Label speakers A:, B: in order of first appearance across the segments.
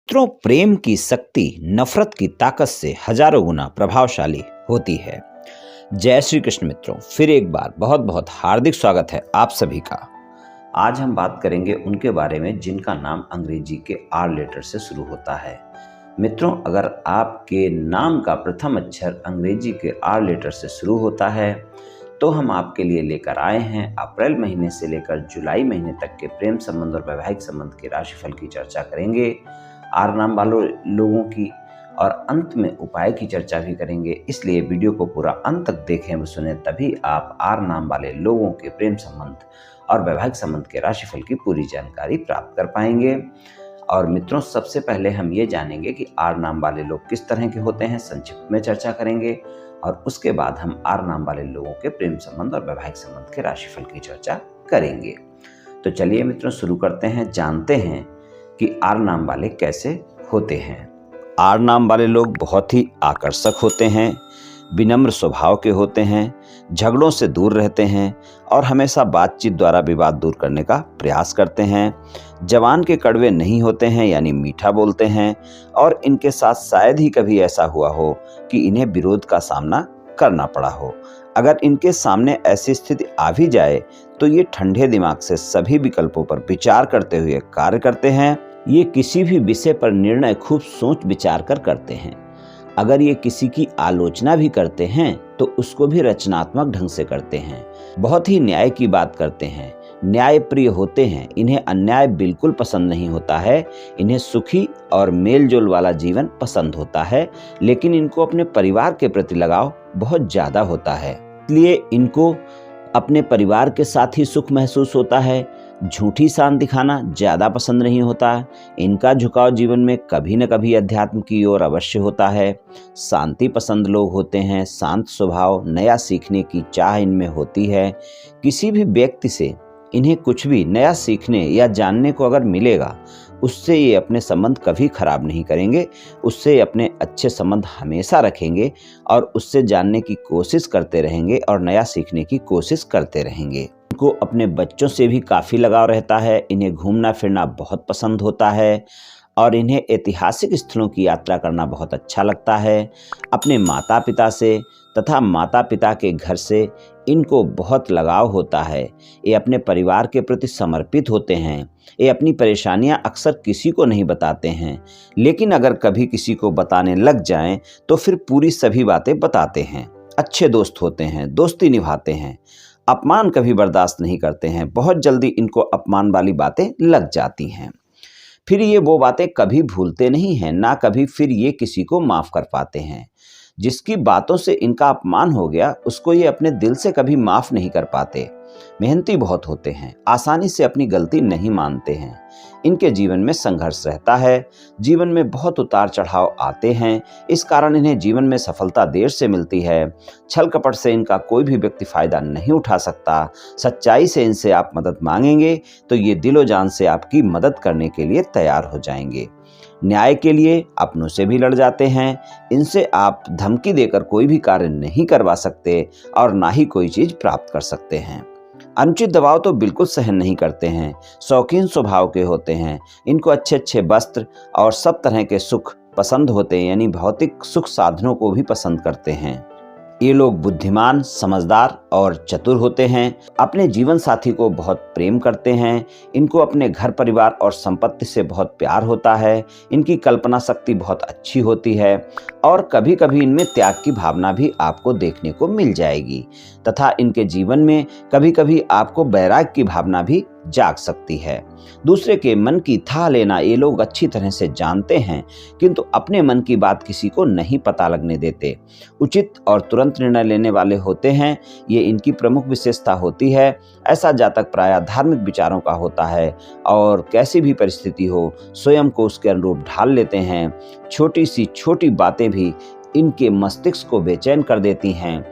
A: मित्रों, प्रेम की शक्ति नफरत की ताकत से हजारों गुना प्रभावशाली होती है। जय श्री कृष्ण मित्रों, फिर एक बार बहुत बहुत हार्दिक स्वागत है आप सभी का। आज हम बात करेंगे उनके बारे में जिनका नाम अंग्रेजी के आर लेटर से शुरू होता है। मित्रों, अगर आपके नाम का प्रथम अक्षर अंग्रेजी के आर लेटर से शुरू होता है तो हम आपके लिए लेकर आए हैं अप्रैल महीने से लेकर जुलाई महीने तक के प्रेम संबंध और वैवाहिक संबंध के राशिफल की चर्चा करेंगे, आर नाम वालों लोगों की, और अंत में उपाय की चर्चा भी करेंगे। इसलिए वीडियो को पूरा अंत तक देखें व सुने, तभी आप आर नाम वाले लोगों के प्रेम संबंध और वैवाहिक संबंध के राशिफल की पूरी जानकारी प्राप्त कर पाएंगे। और मित्रों, सबसे पहले हम ये जानेंगे कि आर नाम वाले लोग किस तरह के होते हैं, संक्षिप्त में चर्चा करेंगे, और उसके बाद हम आर नाम वाले लोगों के प्रेम संबंध और वैवाहिक संबंध के राशिफल की चर्चा करेंगे। तो चलिए मित्रों, शुरू करते हैं, जानते हैं कि आर नाम वाले कैसे होते हैं। आर नाम वाले लोग बहुत ही आकर्षक होते हैं, विनम्र स्वभाव के होते हैं, झगड़ों से दूर रहते हैं और हमेशा बातचीत द्वारा विवाद दूर करने का प्रयास करते हैं। जवान के कड़वे नहीं होते हैं, यानी मीठा बोलते हैं, और इनके साथ शायद ही कभी ऐसा हुआ हो कि इन्हें विरोध का सामना करना पड़ा हो। अगर इनके सामने ऐसी स्थिति आ भी जाए तो ये ठंडे दिमाग से सभी विकल्पों पर विचार करते हुए कार्य करते हैं। ये किसी भी विषय पर निर्णय खूब सोच विचार कर करते हैं। अगर ये किसी की आलोचना भी करते हैं तो उसको भी रचनात्मक ढंग से करते हैं। बहुत ही न्याय की बात करते हैं, न्याय प्रिय होते हैं। इन्हें अन्याय बिल्कुल पसंद नहीं होता है। इन्हें सुखी और मेलजोल वाला जीवन पसंद होता है, लेकिन इनको अपने परिवार के प्रति लगाव बहुत ज़्यादा होता है। इसलिए इनको अपने परिवार के साथ ही सुख महसूस होता है। झूठी शान दिखाना ज़्यादा पसंद नहीं होता। इनका झुकाव जीवन में कभी न कभी अध्यात्म की ओर अवश्य होता है। शांति पसंद लोग होते हैं, शांत स्वभाव, नया सीखने की चाह इनमें होती है। किसी भी व्यक्ति से इन्हें कुछ भी नया सीखने या जानने को अगर मिलेगा, उससे ये अपने संबंध कभी खराब नहीं करेंगे। उससे अपने अच्छे संबंध हमेशा रखेंगे और उससे जानने की कोशिश करते रहेंगे और नया सीखने की कोशिश करते रहेंगे। इनको अपने बच्चों से भी काफ़ी लगाव रहता है। इन्हें घूमना फिरना बहुत पसंद होता है और इन्हें ऐतिहासिक स्थलों की यात्रा करना बहुत अच्छा लगता है। अपने माता पिता से तथा माता पिता के घर से इनको बहुत लगाव होता है। ये अपने परिवार के प्रति समर्पित होते हैं। ये अपनी परेशानियां अक्सर किसी को नहीं बताते हैं, लेकिन अगर कभी किसी को बताने लग जाएं तो फिर पूरी सभी बातें बताते हैं। अच्छे दोस्त होते हैं, दोस्ती निभाते हैं, अपमान कभी बर्दाश्त नहीं करते हैं। बहुत जल्दी इनको अपमान वाली बातें लग जाती हैं। फिर ये वो बातें कभी भूलते नहीं हैं, ना कभी फिर ये किसी को माफ़ कर पाते हैं। जिसकी बातों से इनका अपमान हो गया उसको ये अपने दिल से कभी माफ़ नहीं कर पाते। मेहनती बहुत होते हैं, आसानी से अपनी गलती नहीं मानते हैं। इनके जीवन में संघर्ष रहता है, जीवन में बहुत उतार चढ़ाव आते हैं। इस कारण इन्हें जीवन में सफलता देर से मिलती है। छल कपट से इनका कोई भी व्यक्ति फ़ायदा नहीं उठा सकता। सच्चाई से इनसे आप मदद मांगेंगे तो ये दिलो जान से आपकी मदद करने के लिए तैयार हो जाएंगे। न्याय के लिए अपनों से भी लड़ जाते हैं। इनसे आप धमकी देकर कोई भी कार्य नहीं करवा सकते और ना ही कोई चीज़ प्राप्त कर सकते हैं। अनुचित दबाव तो बिल्कुल सहन नहीं करते हैं। शौकीन स्वभाव के होते हैं। इनको अच्छे अच्छे वस्त्र और सब तरह के सुख पसंद होते हैं, यानी भौतिक सुख साधनों को भी पसंद करते हैं। ये लोग बुद्धिमान, समझदार और चतुर होते हैं। अपने जीवन साथी को बहुत प्रेम करते हैं। इनको अपने घर परिवार और संपत्ति से बहुत प्यार होता है। इनकी कल्पना शक्ति बहुत अच्छी होती है और कभी कभी इनमें त्याग की भावना भी आपको देखने को मिल जाएगी, तथा इनके जीवन में कभी कभी आपको वैराग्य की भावना भी जाग सकती है। दूसरे के मन की थाह लेना ये लोग अच्छी तरह से जानते हैं, किंतु अपने मन की बात किसी को नहीं पता लगने देते। उचित और तुरंत निर्णय लेने वाले होते हैं, ये इनकी प्रमुख विशेषता होती है। ऐसा जातक प्रायः धार्मिक विचारों का होता है और कैसी भी परिस्थिति हो स्वयं को उसके अनुरूप ढाल लेते हैं। छोटी सी छोटी बातें भी इनके मस्तिष्क को बेचैन कर देती हैं।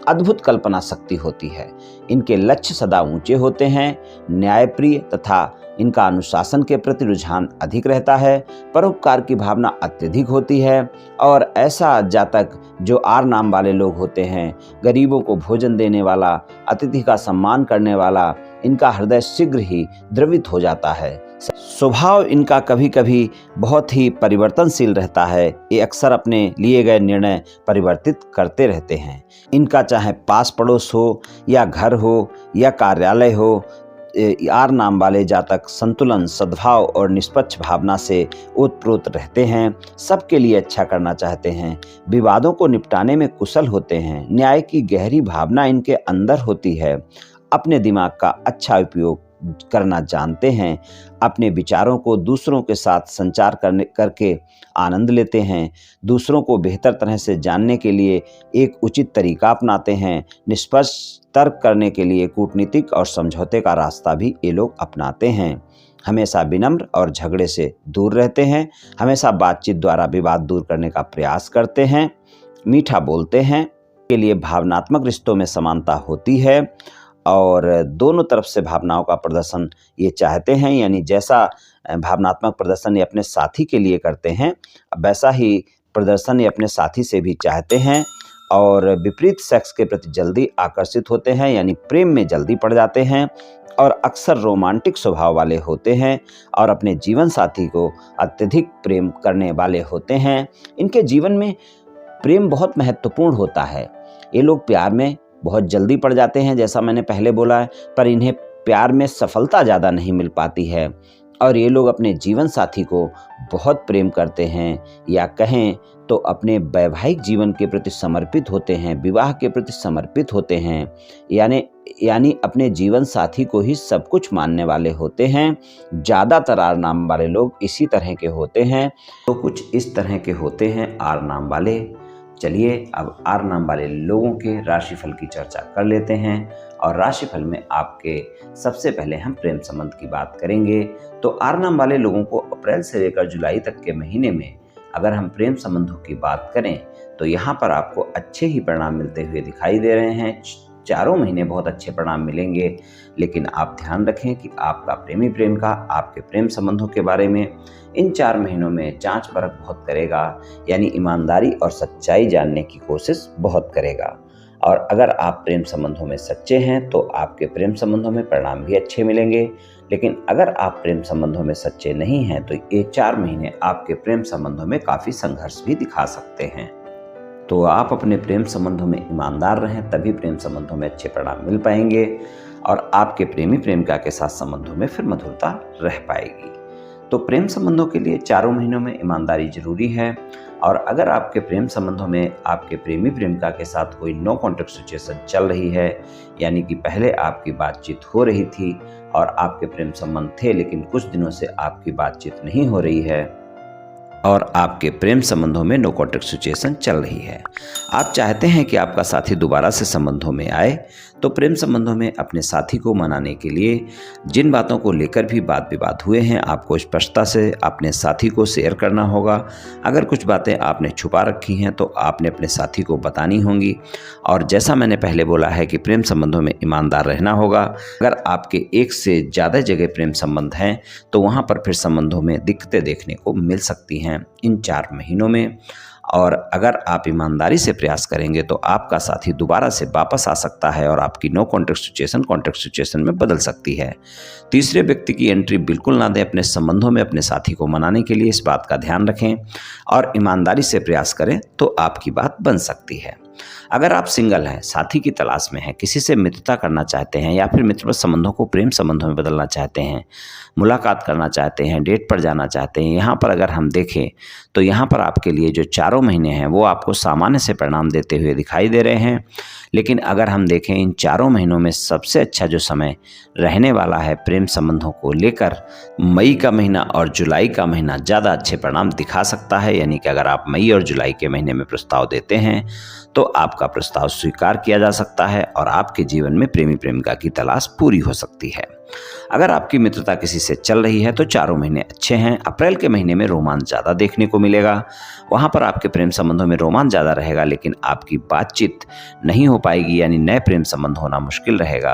A: अद्भुत कल्पना शक्ति होती है। इनके लक्ष्य सदा ऊंचे होते हैं। न्यायप्रिय तथा इनका अनुशासन के प्रति रुझान अधिक रहता है। परोपकार की भावना अत्यधिक होती है। और ऐसा जातक जो आर नाम वाले लोग होते हैं, गरीबों को भोजन देने वाला, अतिथि का सम्मान करने वाला, इनका हृदय शीघ्र ही द्रवित हो जाता है। स्वभाव इनका कभी कभी बहुत ही परिवर्तनशील रहता है। ये अक्सर अपने लिए गए निर्णय परिवर्तित करते रहते हैं। इनका चाहे पास पड़ोस हो या घर हो या कार्यालय हो, आर नाम वाले जातक संतुलन, सद्भाव और निष्पक्ष भावना से ओतप्रोत रहते हैं। सबके लिए अच्छा करना चाहते हैं। विवादों को निपटाने में कुशल होते हैं। न्याय की गहरी भावना इनके अंदर होती है। अपने दिमाग का अच्छा उपयोग करना जानते हैं। अपने विचारों को दूसरों के साथ संचार करके आनंद लेते हैं। दूसरों को बेहतर तरह से जानने के लिए एक उचित तरीका अपनाते हैं। निष्पक्ष तर्क करने के लिए कूटनीतिक और समझौते का रास्ता भी ये लोग अपनाते हैं। हमेशा विनम्र और झगड़े से दूर रहते हैं। हमेशा बातचीत द्वारा विवाद दूर करने का प्रयास करते हैं। मीठा बोलते हैं। के लिए भावनात्मक रिश्तों में समानता होती है और दोनों तरफ से भावनाओं का प्रदर्शन ये चाहते हैं। यानी जैसा भावनात्मक प्रदर्शन ये अपने साथी के लिए करते हैं, वैसा ही प्रदर्शन ये अपने साथी से भी चाहते हैं। और विपरीत सेक्स के प्रति जल्दी आकर्षित होते हैं, यानी प्रेम में जल्दी पड़ जाते हैं और अक्सर रोमांटिक स्वभाव वाले होते हैं और अपने जीवन साथी को अत्यधिक प्रेम करने वाले होते हैं। इनके जीवन में प्रेम बहुत महत्वपूर्ण होता है। ये लोग प्यार में बहुत जल्दी पड़ जाते हैं, जैसा मैंने पहले बोला है, पर इन्हें प्यार में सफलता ज़्यादा नहीं मिल पाती है। और ये लोग अपने जीवन साथी को बहुत प्रेम करते हैं, या कहें तो अपने वैवाहिक जीवन के प्रति समर्पित होते हैं, विवाह के प्रति समर्पित होते हैं। यानी अपने जीवन साथी को ही सब कुछ मानने वाले होते हैं। ज़्यादातर आर नाम वाले लोग इसी तरह के होते हैं। तो कुछ इस तरह के होते हैं आर नाम वाले। चलिए अब आर नाम वाले लोगों के राशिफल की चर्चा कर लेते हैं। और राशिफल में आपके सबसे पहले हम प्रेम संबंध की बात करेंगे। तो आर नाम वाले लोगों को अप्रैल से लेकर जुलाई तक के महीने में अगर हम प्रेम संबंधों की बात करें तो यहाँ पर आपको अच्छे ही परिणाम मिलते हुए दिखाई दे रहे हैं। चारों महीने बहुत अच्छे परिणाम मिलेंगे, लेकिन आप ध्यान रखें कि आपका प्रेमी प्रेमिका आपके प्रेम संबंधों के बारे में इन 4 महीनों में जांच परख बहुत करेगा, यानी ईमानदारी और सच्चाई जानने की कोशिश बहुत करेगा। और अगर आप प्रेम संबंधों में सच्चे हैं तो आपके प्रेम संबंधों में परिणाम भी अच्छे मिलेंगे। लेकिन अगर आप प्रेम संबंधों में सच्चे नहीं हैं तो ये 4 महीने आपके प्रेम संबंधों में काफ़ी संघर्ष भी दिखा सकते हैं। तो आप अपने प्रेम संबंधों में ईमानदार रहें, तभी प्रेम संबंधों में अच्छे परिणाम मिल पाएंगे और आपके प्रेमी प्रेमिका के साथ संबंधों में फिर मधुरता रह पाएगी। तो प्रेम संबंधों के लिए चारों महीनों में ईमानदारी जरूरी है। और अगर आपके प्रेम संबंधों में आपके प्रेमी प्रेमिका के साथ कोई नो कॉन्टैक्ट सिचुएशन चल रही है, यानी कि पहले आपकी बातचीत हो रही थी और आपके प्रेम संबंध थे, लेकिन कुछ दिनों से आपकी बातचीत नहीं हो रही है और आपके प्रेम संबंधों में नो कॉन्टैक्ट सिचुएशन चल रही है, आप चाहते हैं कि आपका साथी दोबारा से संबंधों में आए, तो प्रेम संबंधों में अपने साथी को मनाने के लिए जिन बातों को लेकर भी वाद विवाद हुए हैं, आपको स्पष्टता से अपने साथी को शेयर करना होगा। अगर कुछ बातें आपने छुपा रखी हैं तो आपने अपने साथी को बतानी होंगी। और जैसा मैंने पहले बोला है कि प्रेम संबंधों में ईमानदार रहना होगा। अगर आपके एक से ज़्यादा जगह प्रेम संबंध हैं तो वहाँ पर फिर संबंधों में दिक्कतें देखने को मिल सकती हैं इन 4 महीनों में। और अगर आप ईमानदारी से प्रयास करेंगे तो आपका साथी दोबारा से वापस आ सकता है और आपकी no contact situation contact situation में बदल सकती है। तीसरे व्यक्ति की एंट्री बिल्कुल ना दें अपने संबंधों में। अपने साथी को मनाने के लिए इस बात का ध्यान रखें और ईमानदारी से प्रयास करें तो आपकी बात बन सकती है। अगर आप सिंगल हैं, साथी की तलाश में हैं, किसी से मित्रता करना चाहते हैं या फिर मित्रवत संबंधों को प्रेम संबंधों में बदलना चाहते हैं, मुलाकात करना चाहते हैं, डेट पर जाना चाहते हैं, यहाँ पर अगर हम देखें तो यहाँ पर आपके लिए जो 4 महीने हैं वो आपको सामान्य से परिणाम देते हुए दिखाई दे रहे हैं। लेकिन अगर हम देखें इन 4 महीनों में सबसे अच्छा जो समय रहने वाला है प्रेम संबंधों को लेकर, मई का महीना और जुलाई का महीना ज़्यादा अच्छे परिणाम दिखा सकता है। यानी कि अगर आप मई और जुलाई के महीने में प्रस्ताव देते हैं तो आपका प्रस्ताव स्वीकार किया जा सकता है और आपके जीवन में प्रेमी प्रेमिका की तलाश पूरी हो सकती है। अगर आपकी मित्रता किसी से चल रही है तो 4 महीने अच्छे हैं। अप्रैल के महीने में रोमांच ज़्यादा देखने को मिलेगा, वहाँ पर आपके प्रेम संबंधों में रोमांच ज़्यादा रहेगा, लेकिन आपकी बातचीत नहीं हो पाएगी, यानी नए प्रेम संबंध होना मुश्किल रहेगा।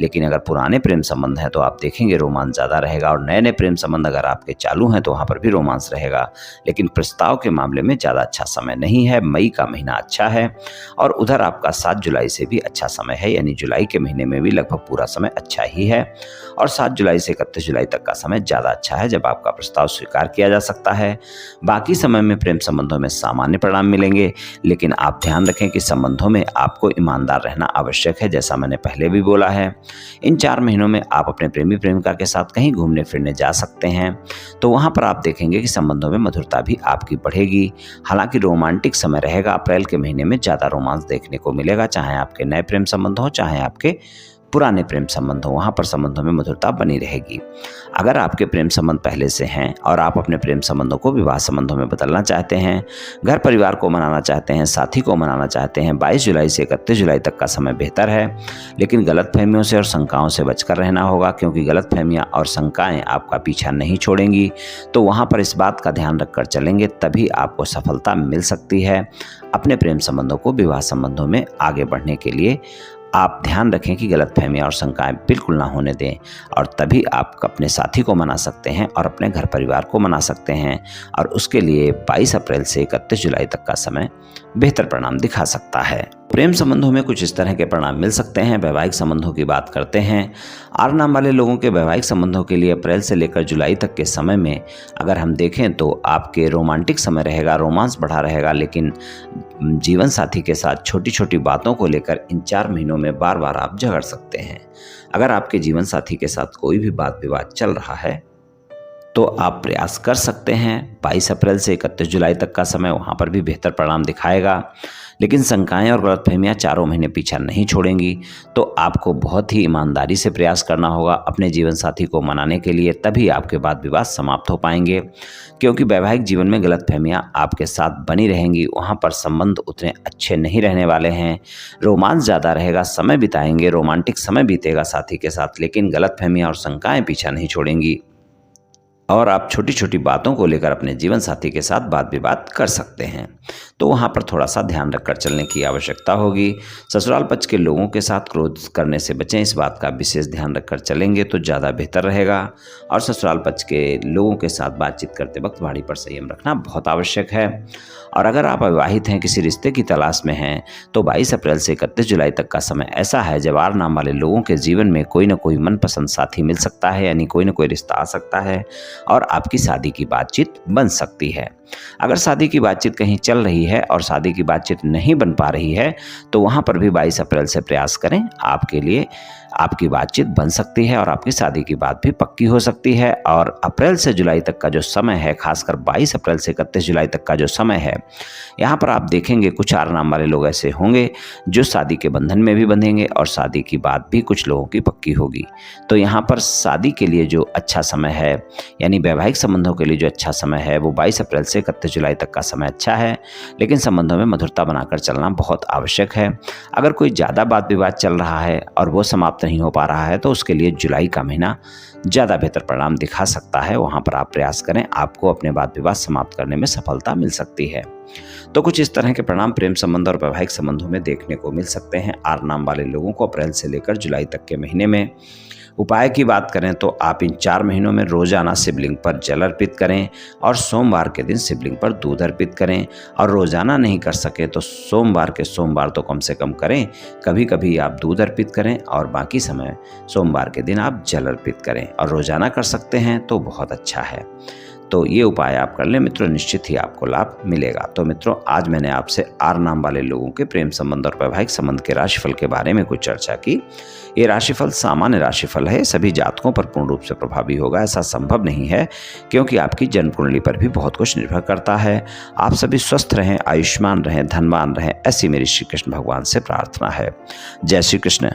A: लेकिन अगर पुराने प्रेम संबंध हैं तो आप देखेंगे रोमांच ज़्यादा रहेगा और नए नए प्रेम संबंध अगर आपके चालू हैं तो वहाँ पर भी रोमांच रहेगा। लेकिन प्रस्ताव के मामले में ज़्यादा अच्छा समय नहीं है। मई का महीना अच्छा है और उधर आपका 7 जुलाई से भी अच्छा समय है, यानी जुलाई के महीने में भी लगभग पूरा समय अच्छा ही है। और 7 जुलाई से 31 जुलाई तक का समय ज़्यादा अच्छा है जब आपका प्रस्ताव स्वीकार किया जा सकता है। बाकी समय में प्रेम संबंधों में सामान्य परिणाम मिलेंगे, लेकिन आप ध्यान रखें कि संबंधों में आपको ईमानदार रहना आवश्यक है, जैसा मैंने पहले भी बोला है। इन 4 महीनों में आप अपने प्रेमी प्रेमिका के साथ कहीं घूमने फिरने जा सकते हैं, तो वहाँ पर आप देखेंगे कि संबंधों में मधुरता भी आपकी बढ़ेगी। हालांकि रोमांटिक समय रहेगा, अप्रैल के महीने में ज़्यादा रोमांस देखने को मिलेगा, चाहे आपके नए प्रेम संबंध हो चाहे आपके पुराने प्रेम संबंध हो, वहाँ पर संबंधों में मधुरता बनी रहेगी। अगर आपके प्रेम संबंध पहले से हैं और आप अपने प्रेम संबंधों को विवाह संबंधों में बदलना चाहते हैं, घर परिवार को मनाना चाहते हैं, साथी को मनाना चाहते हैं, 22 जुलाई से 31 जुलाई तक का समय बेहतर है। लेकिन गलतफहमियों से और शंकाओं से बचकर रहना होगा, क्योंकि गलतफहमियां और शंकाएं आपका पीछा नहीं छोड़ेंगी। तो वहाँ पर इस बात का ध्यान रखकर चलेंगे, तभी आपको सफलता मिल सकती है। अपने प्रेम संबंधों को विवाह संबंधों में आगे बढ़ने के लिए आप ध्यान रखें कि गलतफहमियां और शंकाएं बिल्कुल ना होने दें, और तभी आप अपने साथी को मना सकते हैं और अपने घर परिवार को मना सकते हैं। और उसके लिए 22 अप्रैल से 31 जुलाई तक का समय बेहतर परिणाम दिखा सकता है। प्रेम संबंधों में कुछ इस तरह के परिणाम मिल सकते हैं। वैवाहिक संबंधों की बात करते हैं। आर नाम वाले लोगों के वैवाहिक संबंधों के लिए अप्रैल से लेकर जुलाई तक के समय में अगर हम देखें तो आपके रोमांटिक समय रहेगा, रोमांस बढ़ा रहेगा, लेकिन जीवन साथी के साथ छोटी छोटी बातों को लेकर इन 4 महीनों में बार बार आप झगड़ सकते हैं। अगर आपके जीवन साथी के साथ कोई भी बात विवाद चल रहा है तो आप प्रयास कर सकते हैं। 22 अप्रैल से 31 जुलाई तक का समय वहाँ पर भी बेहतर परिणाम दिखाएगा, लेकिन शंकाएं और गलतफहमियां 4 महीने पीछा नहीं छोड़ेंगी। तो आपको बहुत ही ईमानदारी से प्रयास करना होगा अपने जीवन साथी को मनाने के लिए, तभी आपके वाद विवाद समाप्त हो पाएंगे। क्योंकि वैवाहिक जीवन में गलतफहमियां आपके साथ बनी रहेंगी, वहाँ पर संबंध उतने अच्छे नहीं रहने वाले हैं। रोमांस ज़्यादा रहेगा, समय बिताएंगे, रोमांटिक समय बीतेगा साथी के साथ, लेकिन गलतफहमियां और शंकाएं पीछा नहीं छोड़ेंगी और आप छोटी छोटी बातों को लेकर अपने जीवन साथी के साथ वाद विवाद कर सकते हैं। तो वहाँ पर थोड़ा सा ध्यान रखकर चलने की आवश्यकता होगी। ससुराल पक्ष के लोगों के साथ क्रोध करने से बचें, इस बात का विशेष ध्यान रखकर चलेंगे तो ज़्यादा बेहतर रहेगा। और ससुराल पक्ष के लोगों के साथ बातचीत करते वक्त वाणी पर संयम रखना बहुत आवश्यक है। और अगर आप अविवाहित हैं, किसी रिश्ते की तलाश में हैं, तो 22 अप्रैल से 31 जुलाई तक का समय ऐसा है जब आर नाम वाले लोगों के जीवन में कोई ना कोई मनपसंद साथी मिल सकता है, यानी कोई ना कोई रिश्ता आ सकता है और आपकी शादी की बातचीत बन सकती है। अगर शादी की बातचीत कहीं चल रही है और शादी की बातचीत नहीं बन पा रही है, तो वहाँ पर भी 22 अप्रैल से प्रयास करें, आपके लिए आपकी बातचीत बन सकती है और आपकी शादी की बात भी पक्की हो सकती है। और अप्रैल से जुलाई तक का जो समय है, खासकर 22 अप्रैल से 31 जुलाई तक का जो समय है, यहाँ पर आप देखेंगे कुछ आर नाम वाले लोग ऐसे होंगे जो शादी के बंधन में भी बंधेंगे और शादी की बात भी कुछ लोगों की पक्की होगी। तो यहाँ पर शादी के लिए जो अच्छा समय है, यानी वैवाहिक संबंधों के लिए जो अच्छा समय है, वो 22 अप्रैल से 31 जुलाई तक का समय अच्छा है, लेकिन संबंधों में मधुरता बनाकर चलना बहुत आवश्यक है। अगर कोई ज़्यादा वाद विवाद चल रहा है और वो समाप्त नहीं हो पा रहा है, तो उसके लिए जुलाई का महीना ज़्यादा बेहतर परिणाम दिखा सकता है। वहाँ पर आप प्रयास करें, आपको अपने वाद विवाद समाप्त करने में सफलता मिल सकती है। तो कुछ इस तरह के परिणाम प्रेम संबंध और वैवाहिक संबंधों में देखने को मिल सकते हैं आर नाम वाले लोगों को अप्रैल से लेकर जुलाई तक के महीने में। उपाय की बात करें तो आप इन 4 महीनों में रोजाना शिवलिंग पर जल अर्पित करें और सोमवार के दिन शिवलिंग पर दूध अर्पित करें। और रोजाना नहीं कर सके तो सोमवार के सोमवार तो कम से कम करें, कभी कभी आप दूध अर्पित करें और बाकी समय सोमवार के दिन आप जल अर्पित करें। और रोजाना कर सकते हैं तो बहुत अच्छा है। तो ये उपाय आप कर लें मित्रों, निश्चित ही आपको लाभ मिलेगा। तो मित्रों, आज मैंने आपसे आर नाम वाले लोगों के प्रेम संबंध और वैवाहिक संबंध के राशिफल के बारे में कुछ चर्चा की। ये राशिफल सामान्य राशिफल है, सभी जातकों पर पूर्ण रूप से प्रभावी होगा ऐसा संभव नहीं है, क्योंकि आपकी जन्म कुंडली पर भी बहुत कुछ निर्भर करता है। आप सभी स्वस्थ रहें, आयुष्मान रहें, धनवान रहें, ऐसी मेरी श्री कृष्ण भगवान से प्रार्थना है। जय श्री कृष्ण।